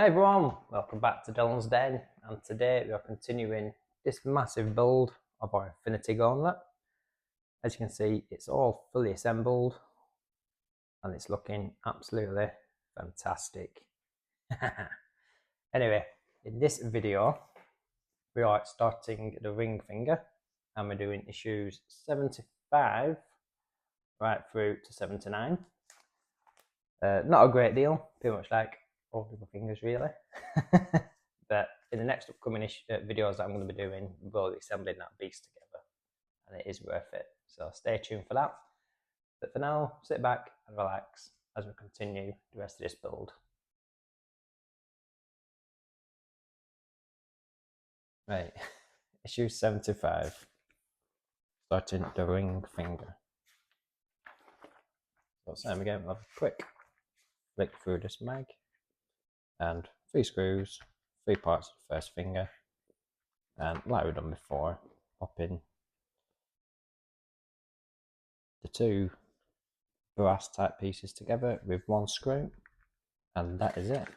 Hey everyone, welcome back to Dillon's Den, and today we are continuing this massive build of our Infinity Gauntlet. As you can see, it's all fully assembled and it's looking absolutely fantastic. Anyway, in this video we are starting the ring finger and we're doing issues 75 right through to 79. Not a great deal, pretty much like all the fingers really. But in the next upcoming videos that I'm going to be doing, we'll be assembling that beast together, and it is worth it. So stay tuned for that. But for now, sit back and relax as we continue the rest of this build. Right, issue 75, starting the ring finger. So same again, we'll have a quick flick through this mag, and 3 screws, 3 parts of the first finger, and like we've done before, pop in the 2 brass type pieces together with 1 screw, and that is it.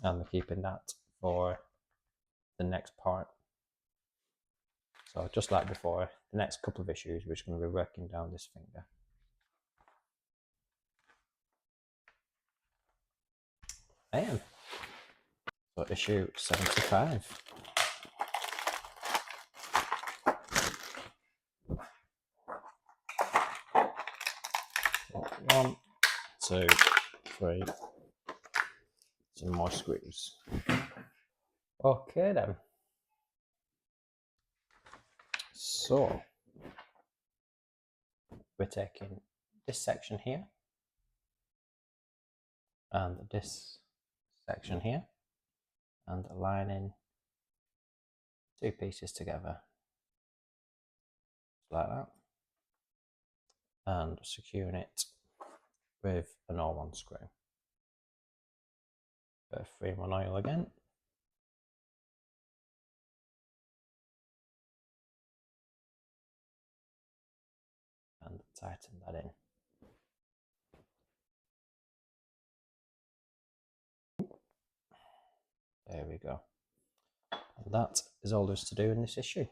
And we're keeping that for the next part. So just like before, the next couple of issues we're just going to be working down this finger. Bam! So issue 75. One, 2, 3. Some more screws. Okay then. So we're taking this section here and this section here and aligning 2 pieces together like that, and securing it with an all-1 screw. Bit of 3-in-1 oil again. And tighten that in. There we go. And that is all there's to do in this issue.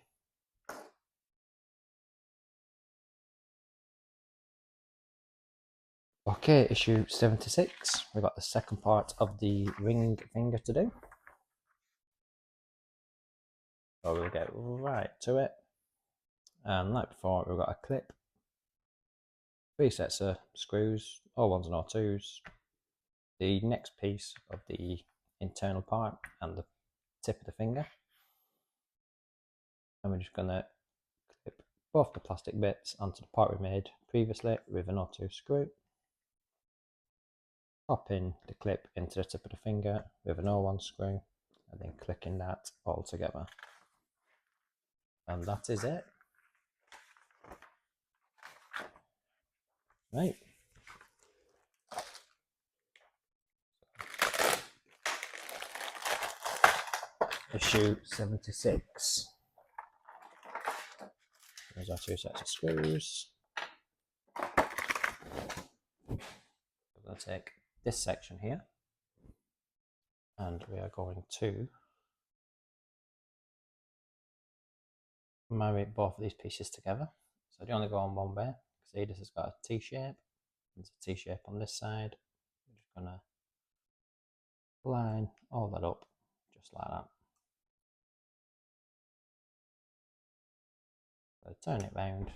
Okay, issue 76. We've got the second part of the ring finger to do. So we'll get right to it. And like before, we've got a clip, 3 sets of screws, all 1s and all 2s, the next piece of the internal part and the tip of the finger. And we're just going to clip both the plastic bits onto the part we made previously with an O2 screw. Pop in the clip into the tip of the finger with an O1 screw, and then clicking that all together. And that is it. Right. Issue 76. There's our 2 sets of screws. We're going to take this section here and we are going to marry both of these pieces together. So they only go on one way. See, this has got a T shape. There's a T shape on this side. We're just going to line all that up just like that. So turn it round,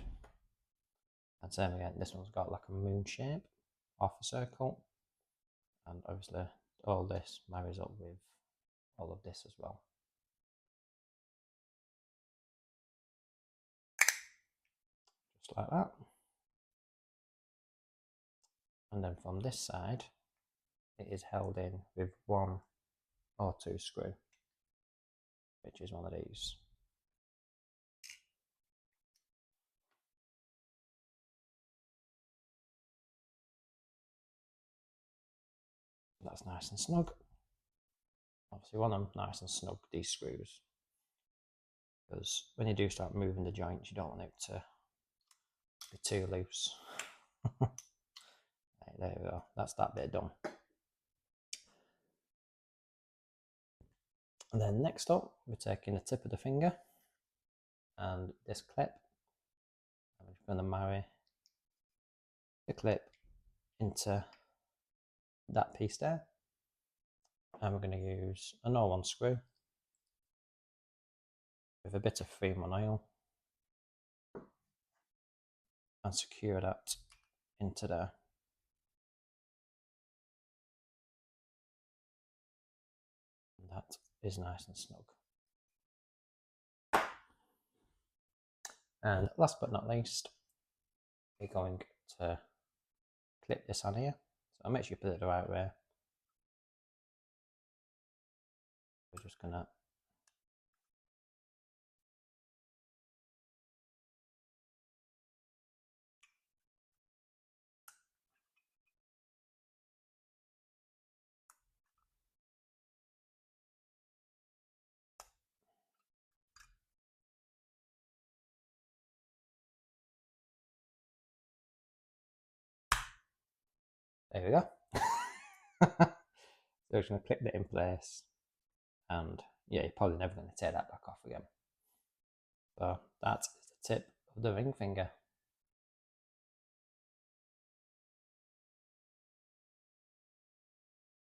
and same again, this one's got like a moon shape off a circle, and obviously all this marries up with all of this as well. Just like that. And then from this side, it is held in with 1 or 2 screw, which is one of these. That's nice and snug. Obviously, you want them nice and snug, these screws, because when you do start moving the joints, you don't want it to be too loose. Right, there we go. That's that bit done. And then next up, we're taking the tip of the finger and this clip. I'm just going to marry the clip into that piece there. And we're going to use a no-one screw with a bit of 3-in-1 oil and secure that into there. And that is nice and snug. And last but not least, we're going to clip this on here. So make sure you put it the right way. We're just going to there we go. So we're just going to clip that in place, and yeah, you're probably never going to take that back off again. So that's the tip of the ring finger.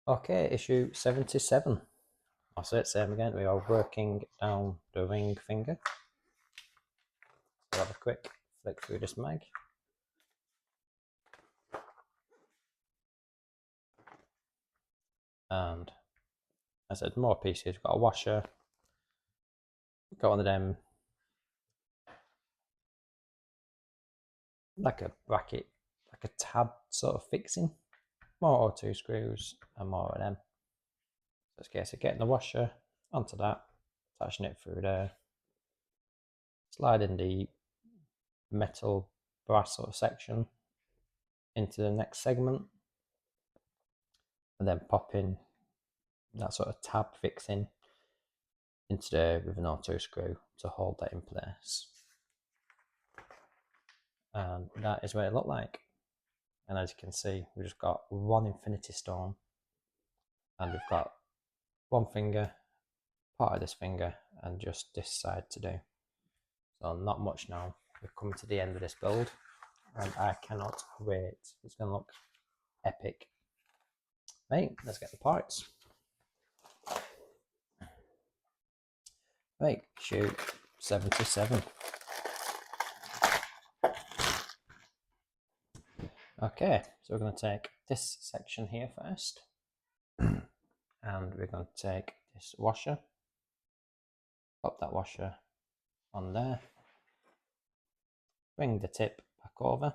Okay, issue 77. I'll say it same again. We are working down the ring finger. So have a quick flick through this mag. And as I said, more pieces. We've got a washer. We've got one of them, like a bracket, like a tab sort of fixing. More O2 screws and more of them. So it's a case of getting the washer onto that, attaching it through there, sliding the metal brass sort of section into the next segment, and then popping that sort of tab fixing into there with an O2 screw to hold that in place. And that is what it looked like. And as you can see, we've just got one infinity stone, and we've got one finger, part of this finger, and just this side to do. So not much now. We've come to the end of this build, and I cannot wait. It's going to look epic. Right, let's get the parts. Right, issue 77. Okay, so we're going to take this section here first, and we're going to take this washer, pop that washer on there, bring the tip back over,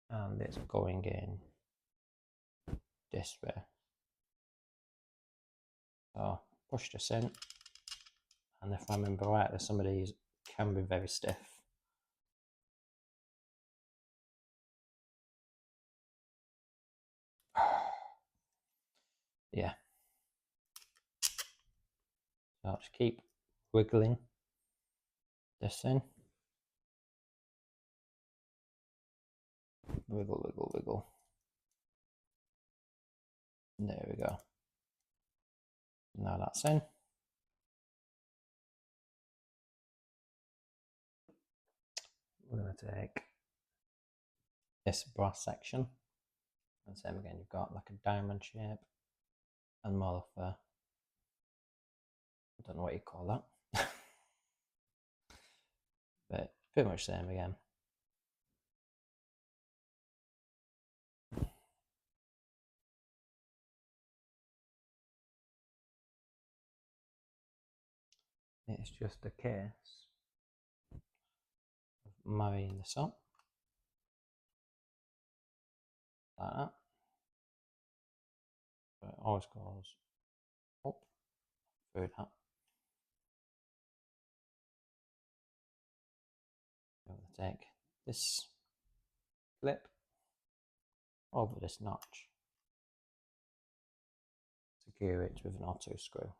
and it's going in this way. So push this in, and if I remember rightly, some of these can be very stiff. Yeah. So I'll just keep wiggling this in. Wiggle, wiggle, wiggle. There we go. Now that's in. We're going to take this brass section, and same again, you've got like a diamond shape and more of a, I don't know what you call that, but pretty much same again. It's just a case of marrying this up like that. So it always goes up through that. I'm going to take this clip over this notch, secure it with an O2 screw.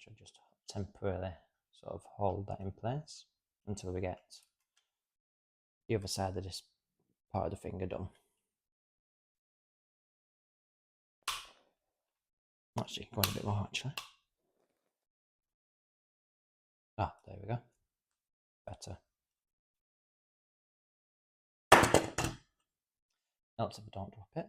should just temporarily sort of hold that in place until we get the other side of this part of the finger done. Actually, going a bit more actually. Ah, there we go. Better. Helps if I don't drop it.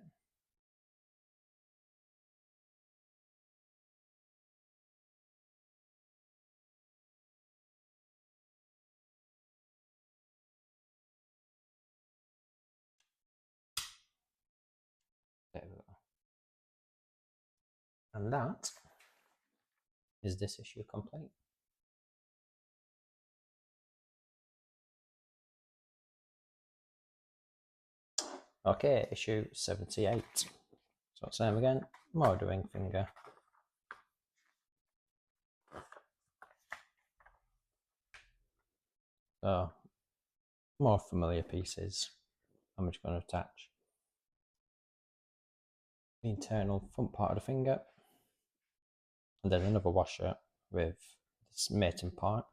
There we go. And that is this issue complete. Okay, issue 78. So same again, more the ring finger. So more familiar pieces. I'm just going to attach the internal front part of the finger, and then another washer with this mating part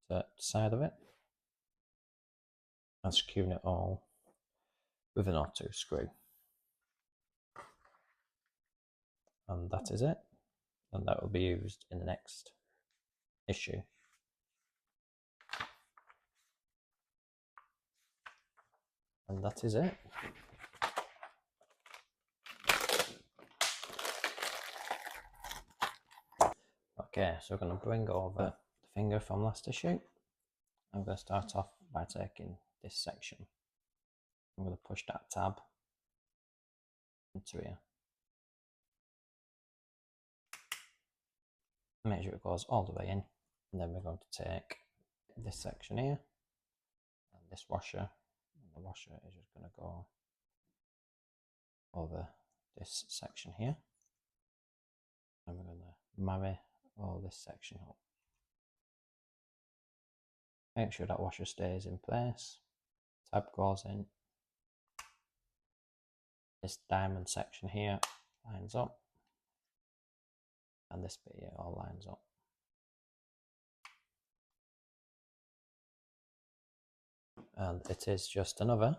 to the side of it, and securing it all with an R2 screw. And that is it, and that will be used in the next issue. And that is it. Okay, so we're going to bring over the finger from last issue. I'm going to start off by taking this section. I'm going to push that tab into here. Make sure it goes all the way in, and then we're going to take this section here and this washer, and the washer is just going to go over this section here, and we're going to marry all this section up. Make sure that washer stays in place, tab goes in, this diamond section here lines up, and this bit here all lines up. And it is just another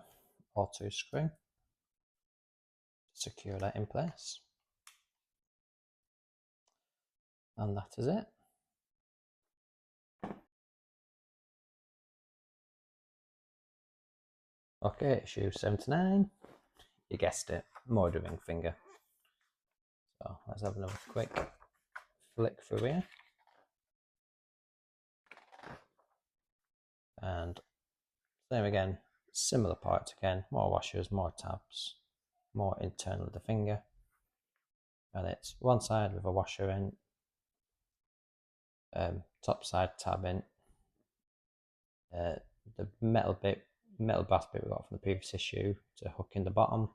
R2 screw to secure that in place. And that is it. Okay, issue 79. You guessed it, more the ring finger. So let's have another quick flick through here. And same again, similar parts again, more washers, more tabs, more internal of the finger. And it's one side with a washer in, top side tab in, the metal brass bit we got from the previous issue to hook in the bottom,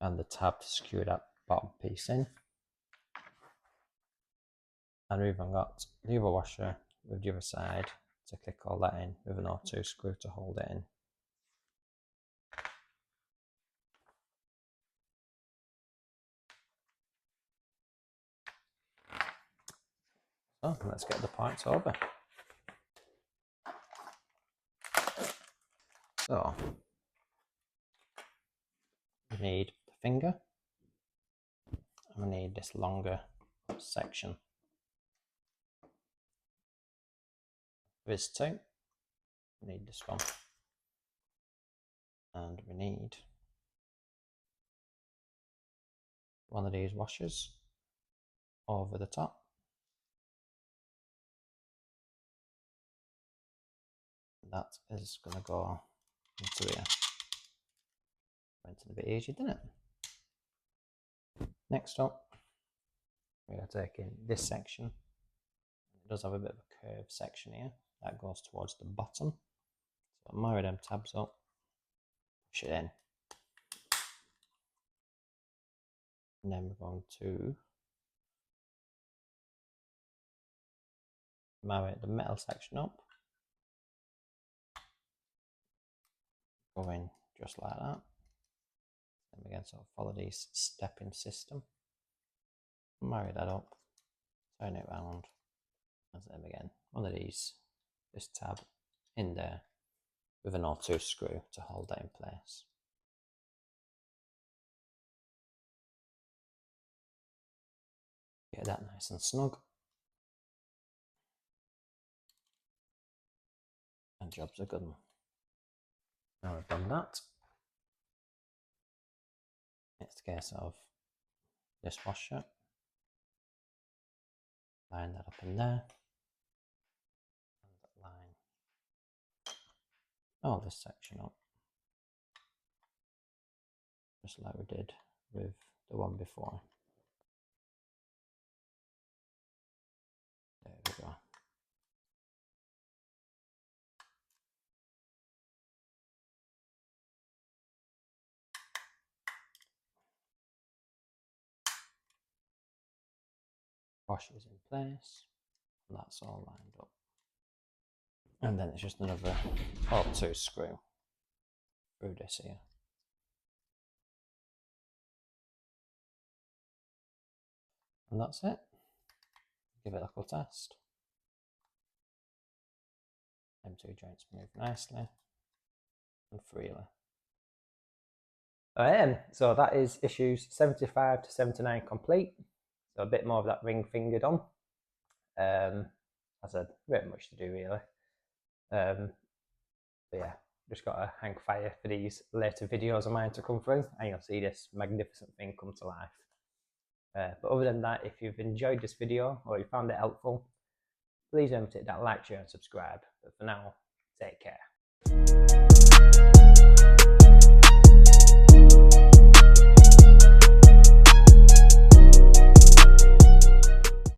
and the tab to secure that bottom piece in. And we've even got the other washer with the other side to click all that in with an R2 screw to hold it in. So let's get the parts over. So we need the finger, and we need this longer section. There's two. We need this one, and we need one of these washers over the top. That is going to go into here. Went in a bit easy, didn't it? Next up, we are taking this section. It does have a bit of a curved section here that goes towards the bottom. So marry them tabs up, push it in, and then we're going to marry the metal section up. Go in just like that. And again, sort of follow this stepping system. Marry that up turn it around, as them again. One of these, this tab in there with an or two screw to hold that in place. Get that nice and snug. And job's a good one. Now we've done that, it's a case of this washer. Line that up in there. And line all this section up. Just like we did with the one before. There we go. Washer's in place, and that's all lined up. And then it's just another or two screw through this here. And that's it. Give it a little test. Them two joints move nicely and freely. Alright, so that is issues 75 to 79 complete. So a bit more of that ring finger done. As I said, a bit much to do really. But yeah, just got to hang fire for these later videos of mine to come through, and you'll see this magnificent thing come to life. But other than that, if you've enjoyed this video or you found it helpful, please remember to hit that like, share and subscribe. But for now, take care.